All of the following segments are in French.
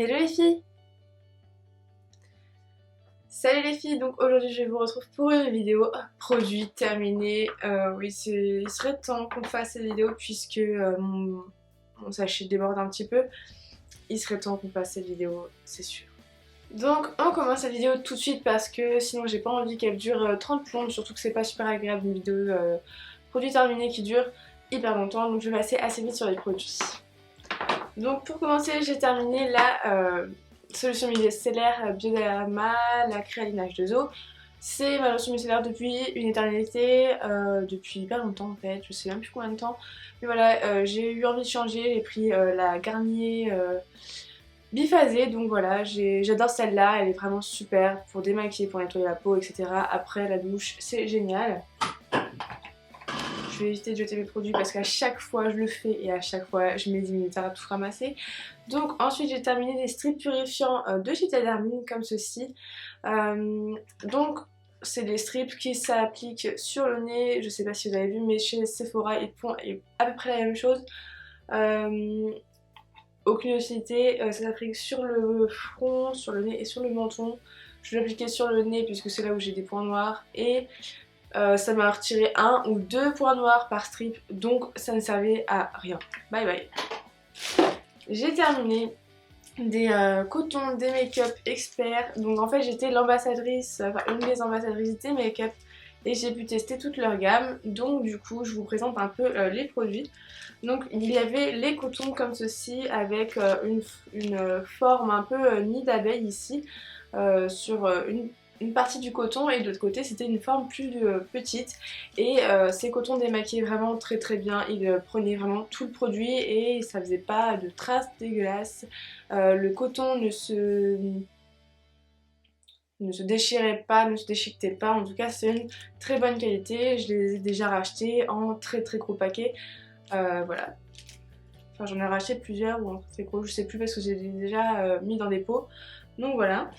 Hello les filles! Salut les filles, donc aujourd'hui je vous retrouve pour une vidéo produit terminée. Oui, il serait temps qu'on fasse cette vidéo puisque mon sachet déborde un petit peu. Il serait temps qu'on fasse cette vidéo, c'est sûr. Donc on commence la vidéo tout de suite parce que sinon j'ai pas envie qu'elle dure 30 plombes, surtout que c'est pas super agréable une vidéo produit terminé qui dure hyper longtemps, donc je vais passer assez vite sur les produits. Donc pour commencer, j'ai terminé la solution micellaire Bioderma, la créaline H2O. C'est ma lotion micellaire depuis une éternité, depuis hyper longtemps en fait, je sais même plus combien de temps. Mais voilà, j'ai eu envie de changer, j'ai pris la Garnier biphasée, donc voilà, j'adore celle-là, elle est vraiment super pour démaquiller, pour nettoyer la peau, etc. Après la douche, c'est génial. Je vais éviter de jeter mes produits parce qu'à chaque fois je le fais et à chaque fois je mets 10 minutes à tout ramasser. Donc ensuite j'ai terminé des strips purifiants de chez Tadermine comme ceci. Donc c'est des strips qui s'appliquent sur le nez, je sais pas si vous avez vu mais chez Sephora ils font à peu près la même chose. Aucune utilité, ça s'applique sur le front, sur le nez et sur le menton. Je vais l'appliquer sur le nez puisque c'est là où j'ai des points noirs et ça m'a retiré 1 ou 2 points noirs par strip, donc ça ne servait à rien. Bye bye. J'ai terminé des cotons des make-up experts. Donc en fait j'étais l'ambassadrice, enfin une des ambassadrices des make-up et j'ai pu tester toute leur gamme. Donc du coup je vous présente un peu les produits. Donc il y avait les cotons comme ceci avec une forme un peu nid d'abeille ici sur une partie du coton et de l'autre côté c'était une forme plus petite et ces cotons démaquillaient vraiment très bien, ils prenaient vraiment tout le produit et ça faisait pas de traces dégueulasses. Le coton ne se déchirait pas, ne se déchiquetait pas, en tout cas c'est une très bonne qualité, je les ai déjà rachetés en très gros paquets, voilà. Enfin j'en ai racheté plusieurs ou en très gros, je sais plus parce que j'ai déjà mis dans des pots, donc voilà.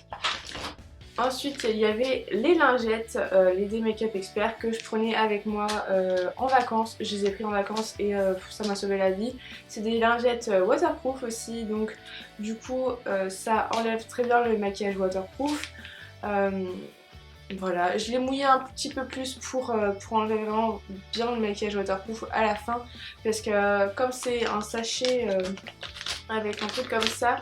Ensuite, il y avait les lingettes, les Day Makeup Expert que je prenais avec moi en vacances. Je les ai pris en vacances et ça m'a sauvé la vie. C'est des lingettes waterproof aussi, donc du coup ça enlève très bien le maquillage waterproof. Voilà, je l'ai mouillé un petit peu plus pour enlever vraiment bien le maquillage waterproof à la fin. Parce que comme c'est un sachet avec un truc comme ça,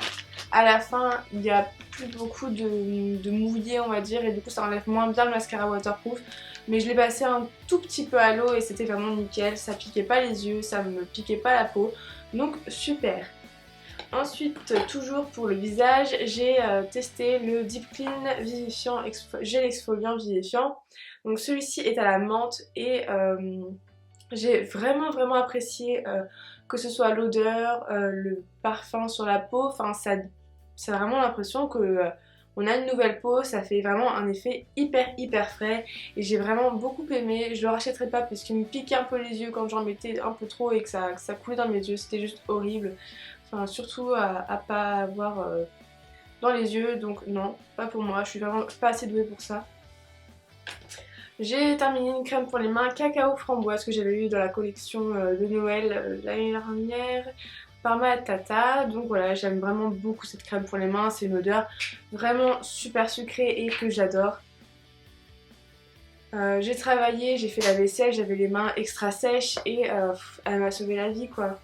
à la fin il y a plus beaucoup de mouillé on va dire et du coup ça enlève moins bien le mascara waterproof, mais je l'ai passé un tout petit peu à l'eau et c'était vraiment nickel, ça piquait pas les yeux, ça me piquait pas la peau, donc super. Ensuite toujours pour le visage j'ai testé le Deep Clean vivifiant gel exfoliant vivifiant, donc celui-ci est à la menthe et j'ai vraiment apprécié que ce soit l'odeur, le parfum sur la peau, enfin ça a vraiment l'impression que on a une nouvelle peau, ça fait vraiment un effet hyper frais et j'ai vraiment beaucoup aimé. Je le rachèterai pas parce qu'il me piquait un peu les yeux quand j'en mettais un peu trop et que ça coulait dans mes yeux, c'était juste horrible. Enfin surtout à pas avoir dans les yeux, donc non, pas pour moi, je suis vraiment pas assez douée pour ça. J'ai terminé une crème pour les mains cacao framboise que j'avais eu dans la collection de Noël l'année dernière par ma tata. Donc voilà, j'aime vraiment beaucoup cette crème pour les mains, c'est une odeur vraiment super sucrée et que j'adore. J'ai travaillé, j'ai fait la vaisselle, j'avais les mains extra sèches et elle m'a sauvé la vie quoi.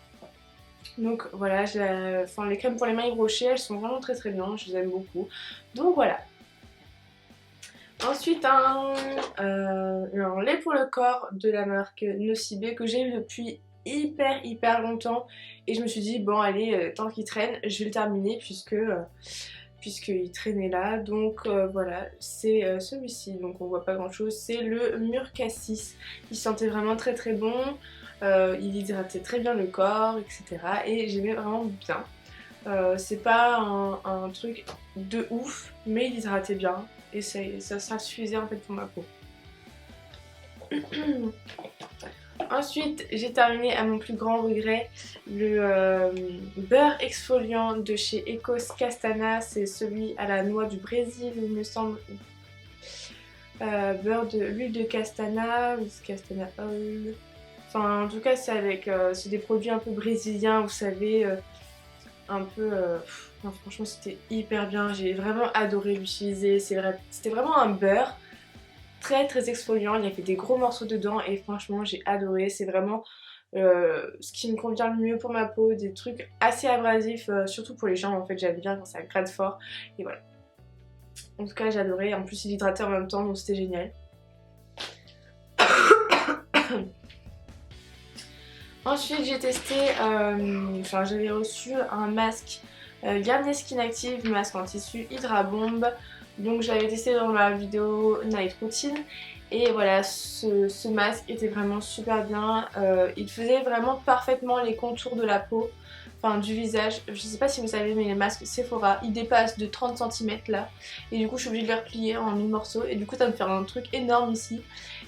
Donc voilà, les crèmes pour les mains Yves Rocher, elles sont vraiment très bien, je les aime beaucoup. Donc voilà. Ensuite un lait pour le corps de la marque Nocibé que j'ai eu depuis hyper longtemps et je me suis dit bon allez tant qu'il traîne je vais le terminer puisqu'il traînait là, donc voilà c'est celui-ci, donc on voit pas grand chose, c'est le Murcassis, il sentait vraiment très bon, il hydratait très bien le corps etc et j'aimais vraiment bien. C'est pas un truc de ouf mais il hydratait bien et ça suffisait en fait pour ma peau. Ensuite j'ai terminé à mon plus grand regret le beurre exfoliant de chez Ecos Castana, c'est celui à la noix du Brésil il me semble. Beurre de l'huile de castana, castana oil. Enfin en tout cas c'est avec c'est des produits un peu brésiliens vous savez, un peu... non, franchement c'était hyper bien, j'ai vraiment adoré l'utiliser, c'était vraiment un beurre très très exfoliant, il y avait des gros morceaux dedans et franchement j'ai adoré, c'est vraiment ce qui me convient le mieux pour ma peau, des trucs assez abrasifs, surtout pour les jambes en fait, j'aime bien quand ça gratte fort et voilà. En tout cas j'ai adoré, en plus il hydratait en même temps donc c'était génial. Ensuite j'ai testé, enfin j'avais reçu un masque Garnier Skin Active, masque en tissu Hydra Bomb. Donc je l'avais testé dans ma vidéo Night Routine. Et voilà, ce masque était vraiment super bien. Il faisait vraiment parfaitement les contours de la peau, enfin du visage. Je sais pas si vous savez mais les masques Sephora, ils dépassent de 30 cm là. Et du coup je suis obligée de les replier en 1000 morceaux. Et du coup ça me fait un truc énorme ici.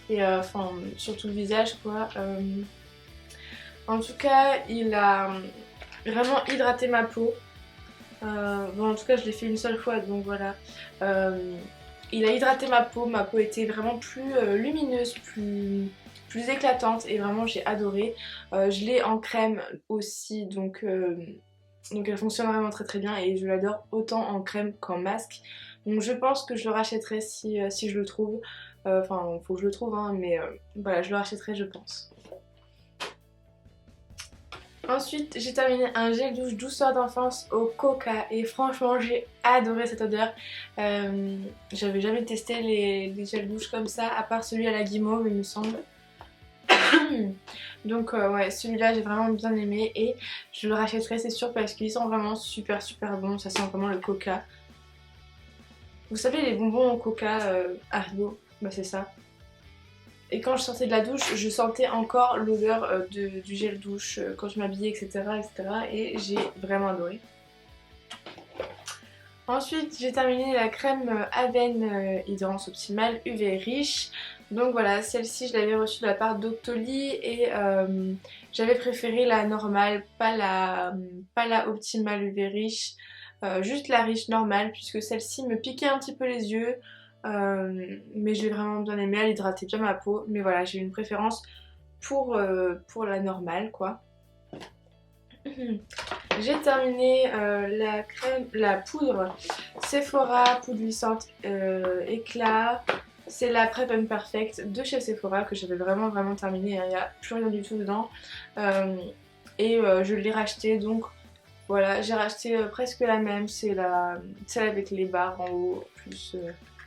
Et enfin surtout le visage quoi. En tout cas, il a vraiment hydraté ma peau. Bon, en tout cas, je l'ai fait une seule fois, donc voilà. Il a hydraté ma peau était vraiment plus lumineuse, plus éclatante et vraiment j'ai adoré. Je l'ai en crème aussi, donc elle fonctionne vraiment très très bien et je l'adore autant en crème qu'en masque. Donc je pense que je le rachèterai si je le trouve. Enfin, faut que je le trouve, hein, mais voilà, je le rachèterai, je pense. Ensuite, j'ai terminé un gel douche douceur d'enfance au coca et franchement, j'ai adoré cette odeur. J'avais jamais testé les gels douche comme ça, à part celui à la guimauve, il me semble. Donc ouais, celui-là j'ai vraiment bien aimé et je le rachèterai, c'est sûr, parce qu'ils sont vraiment super super bons. Ça sent vraiment le coca. Vous savez, les bonbons au coca Haribo, bah c'est ça. Et quand je sortais de la douche, je sentais encore l'odeur du gel douche quand je m'habillais, etc., etc. Et j'ai vraiment adoré. Ensuite, j'ai terminé la crème Aven Hydrance Optimale UV Riche. Donc voilà, celle-ci, je l'avais reçue de la part d'Octoly et j'avais préféré la normale, pas la Optimale UV Riche, juste la riche normale, puisque celle-ci me piquait un petit peu les yeux. Mais je l'ai vraiment bien aimée, elle hydratait bien ma peau, mais voilà, j'ai une préférence pour la normale quoi. J'ai terminé la poudre Sephora, poudre glissante éclat. C'est la Prep and Perfect de chez Sephora que j'avais vraiment terminé, hein, il n'y a plus rien du tout dedans. Je l'ai racheté, donc voilà, j'ai racheté presque la même, c'est celle avec les barres en haut, plus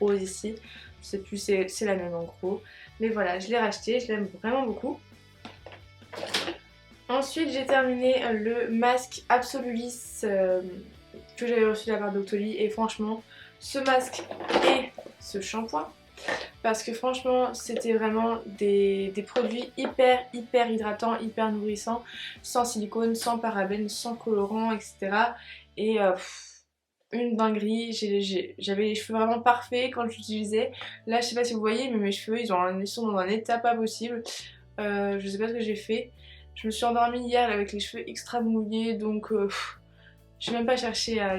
rose ici. Je sais plus, c'est la même en gros. Mais voilà, je l'ai racheté, je l'aime vraiment beaucoup. Ensuite, j'ai terminé le masque Absolulis que j'avais reçu de la part d'Octoly. Et franchement, ce masque et ce shampoing, parce que franchement, c'était vraiment des produits hyper hydratants, hyper nourrissants, sans silicone, sans parabènes, sans colorant, etc. Et une dinguerie, j'avais les cheveux vraiment parfaits quand j'utilisais. Là, je sais pas si vous voyez, mais mes cheveux, ils sont dans un état pas possible. Je sais pas ce que j'ai fait. Je me suis endormie hier avec les cheveux extra mouillés, donc j'ai même pas cherché à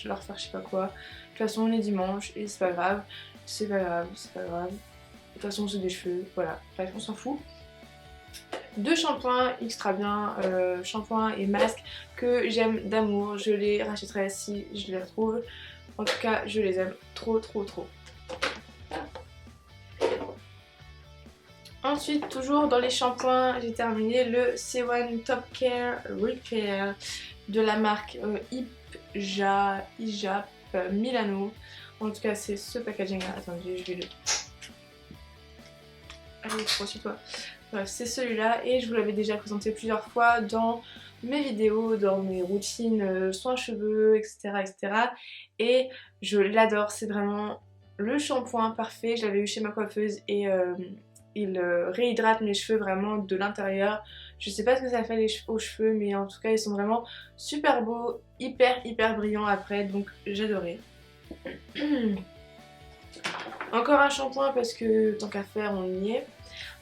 leur faire je sais pas quoi. De toute façon, on est dimanche et c'est pas grave. C'est pas grave. De toute façon, c'est des cheveux, voilà. Bref, on s'en fout. Deux shampoings extra bien, shampoing et masque que j'aime d'amour. Je les rachèterai si je les retrouve. En tout cas, je les aime trop. Ensuite, toujours dans les shampoings, j'ai terminé le C1 Top Care Repair de la marque Ijap Milano. En tout cas, c'est ce packaging là. Attendez, je vais le... Allez, toi. Bref, c'est celui-là et je vous l'avais déjà présenté plusieurs fois dans mes vidéos, dans mes routines soins cheveux, etc. Et je l'adore, c'est vraiment le shampoing parfait. Je l'avais eu chez ma coiffeuse et il réhydrate mes cheveux vraiment de l'intérieur. Je sais pas ce que ça fait aux cheveux, mais en tout cas ils sont vraiment super beaux, hyper brillants après, donc j'adorais. Encore un shampoing parce que tant qu'à faire on y est.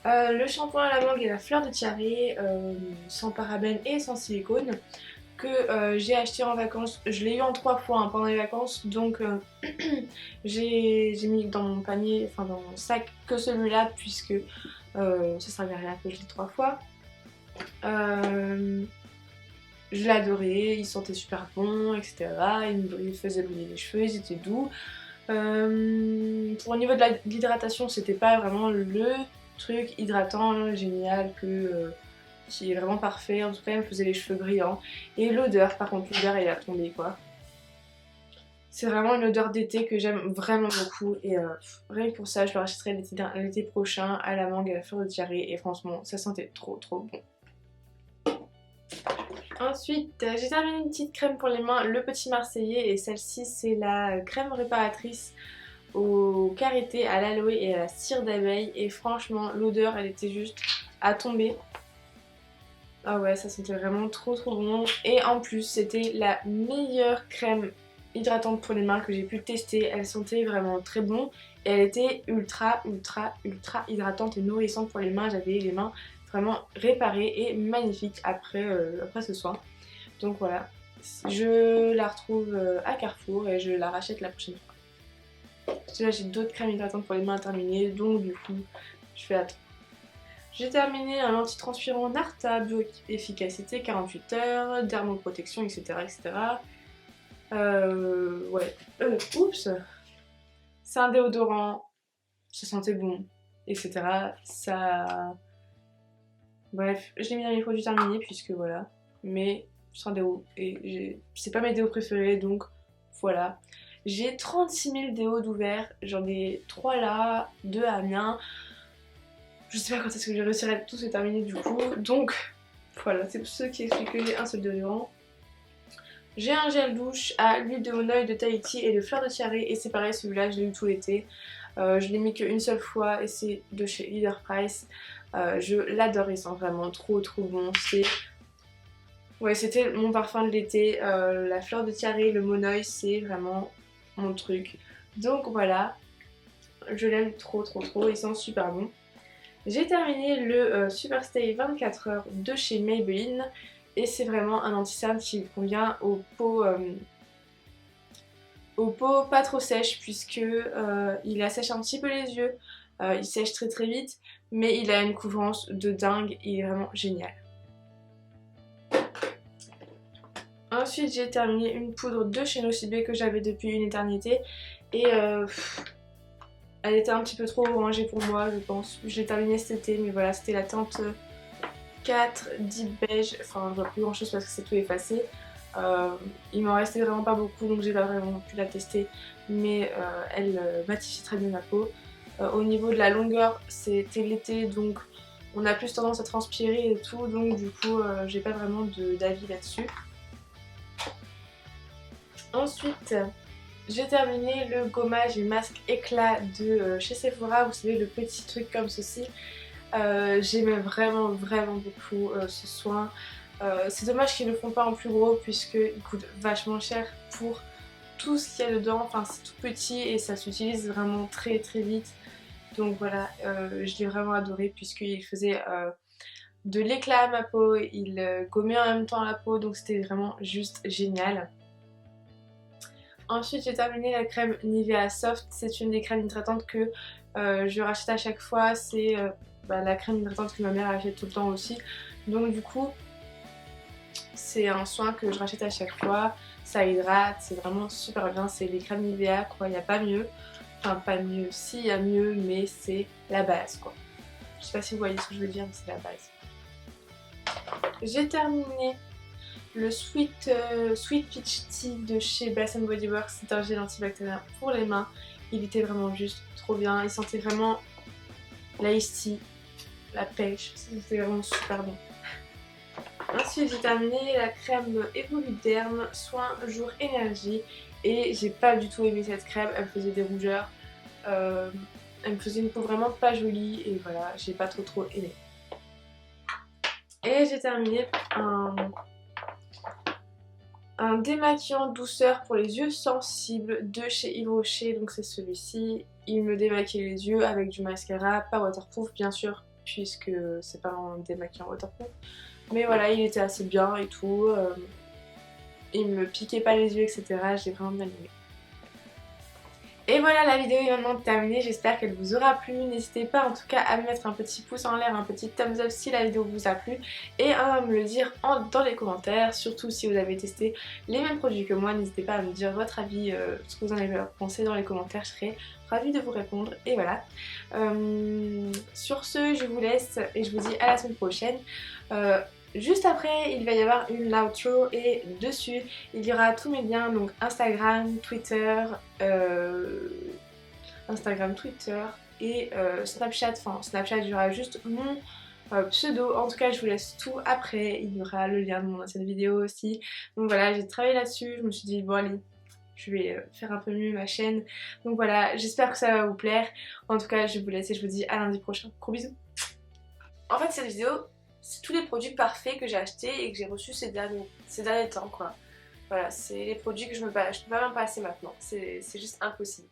Le shampoing à la mangue et la fleur de tiare, sans parabènes et sans silicone, que j'ai acheté en vacances. Je l'ai eu en 3 fois pendant les vacances, donc j'ai mis dans mon panier, enfin dans mon sac, que celui-là, puisque ça servait à rien que je l'ai 3 fois. je l'adorais, il sentait super bon, etc. Il me faisait briller les cheveux, ils étaient doux. Pour au niveau de l'hydratation, c'était pas vraiment le truc hydratant génial qui est vraiment parfait. En tout cas, il me faisait les cheveux brillants. Et l'odeur, par contre, l'odeur elle a tombé quoi. C'est vraiment une odeur d'été que j'aime vraiment beaucoup. Et rien que pour ça, je le rachèterai l'été prochain à la mangue et à la fleur de diarrhée. Et franchement, ça sentait trop trop bon. Ensuite, j'ai terminé une petite crème pour les mains, le Petit Marseillais. Et celle-ci, c'est la crème réparatrice au karité, à l'aloe et à la cire d'abeille. Et franchement, l'odeur, elle était juste à tomber. Ah ouais, ça sentait vraiment trop trop bon. Et en plus, c'était la meilleure crème hydratante pour les mains que j'ai pu tester. Elle sentait vraiment très bon. Et elle était ultra ultra ultra hydratante et nourrissante pour les mains. J'avais les mains vraiment réparées et magnifiques après ce soin. Donc voilà, je la retrouve à Carrefour et je la rachète la prochaine fois. Là j'ai d'autres crèmes hydratantes pour les mains à terminer, donc du coup je fais attendre. J'ai terminé un antitranspirant Narta bio-efficacité 48 heures, dermoprotection, etc. etc. Ouais. Oups. C'est un déodorant, ça sentait bon, etc. Ça... Bref, je l'ai mis dans mes produits terminés puisque voilà. Mais c'est un déo et c'est pas mes déos préférés donc voilà. J'ai 36 000 déos d'ouverts, j'en ai 3 là, 2 à Amiens. Je sais pas quand est-ce que je réussirai à tous les terminer du coup, donc voilà, c'est pour ceux qui expliquent que j'ai un seul déodorant. J'ai un gel douche à l'huile de monoeil de Tahiti et de fleur de tiare et c'est pareil, celui-là je l'ai eu tout l'été. Je l'ai mis qu'une seule fois et c'est de chez Leader Price. Je l'adore, il sent vraiment trop trop bon. Ouais, c'était mon parfum de l'été, la fleur de tiare, le monoeil, c'est vraiment mon truc. Donc voilà, je l'aime trop trop trop, il sent super bon. J'ai terminé le Superstay 24 heures de chez Maybelline et c'est vraiment un anti-cerne qui convient aux peaux pas trop sèches puisque il assèche un petit peu les yeux, il sèche très très vite mais il a une couvrance de dingue, il est vraiment génial. Ensuite j'ai terminé une poudre de chez Nocibé que j'avais depuis une éternité et elle était un petit peu trop orangée pour moi je pense. Je l'ai terminée cet été mais voilà, c'était la teinte 4 Deep Beige, enfin je vois plus grand chose parce que c'est tout effacé. Il m'en restait vraiment pas beaucoup donc j'ai pas vraiment pu la tester mais elle matifie très bien ma peau. Au niveau de la longueur c'était l'été donc on a plus tendance à transpirer et tout donc du coup j'ai pas vraiment d'avis là-dessus. Ensuite j'ai terminé le gommage et masque éclat de chez Sephora, vous savez le petit truc comme ceci. J'aimais vraiment vraiment beaucoup ce soin. C'est dommage qu'ils ne le font pas en plus gros puisqu'il coûte vachement cher pour tout ce qu'il y a dedans. Enfin c'est tout petit et ça s'utilise vraiment très très vite. Donc voilà, je l'ai vraiment adoré puisqu'il faisait de l'éclat à ma peau, il gommait en même temps la peau donc c'était vraiment juste génial. Ensuite j'ai terminé la crème Nivea Soft, c'est une des crèmes hydratantes que je rachète à chaque fois, c'est la crème hydratante que ma mère achète tout le temps aussi. Donc du coup c'est un soin que je rachète à chaque fois, ça hydrate, c'est vraiment super bien, c'est les crèmes Nivea quoi, il n'y a pas mieux. Enfin pas mieux, si il y a mieux mais c'est la base quoi. Je sais pas si vous voyez ce que je veux dire mais c'est la base. J'ai terminé le Sweet Peach Tea de chez Bath Body Works, c'est un gel antibactérien pour les mains. Il était vraiment juste trop bien, il sentait vraiment l'ice tea, la pêche, c'était vraiment super bon. Ensuite j'ai terminé la crème Evoluderm Soin Jour Énergie et j'ai pas du tout aimé cette crème, elle faisait des rougeurs, elle me faisait une peau vraiment pas jolie et voilà, j'ai pas trop aimé. Et j'ai terminé un démaquillant douceur pour les yeux sensibles de chez Yves Rocher, donc c'est celui-ci. Il me démaquille les yeux avec du mascara, pas waterproof bien sûr, puisque c'est pas un démaquillant waterproof. Mais voilà, il était assez bien et tout, il me piquait pas les yeux etc, j'ai vraiment bien aimé. Et voilà, la vidéo est maintenant terminée, j'espère qu'elle vous aura plu. N'hésitez pas en tout cas à me mettre un petit pouce en l'air, un petit thumbs up si la vidéo vous a plu et à me le dire dans les commentaires, surtout si vous avez testé les mêmes produits que moi. N'hésitez pas à me dire votre avis, ce que vous en avez pensé dans les commentaires, je serai ravie de vous répondre. Et voilà, sur ce je vous laisse et je vous dis à la semaine prochaine. Juste après, il va y avoir une outro et dessus, il y aura tous mes liens, donc Instagram, Twitter et Snapchat. Enfin, Snapchat, il y aura juste mon pseudo. En tout cas, je vous laisse tout après. Il y aura le lien de mon ancienne vidéo aussi. Donc voilà, j'ai travaillé là-dessus. Je me suis dit, bon allez, je vais faire un peu mieux ma chaîne. Donc voilà, j'espère que ça va vous plaire. En tout cas, je vous laisse et je vous dis à lundi prochain. Gros bisous. En fait, cette vidéo, c'est tous les produits parfaits que j'ai achetés et que j'ai reçus ces derniers temps quoi. Voilà, c'est les produits que je peux pas même passer maintenant, c'est juste impossible.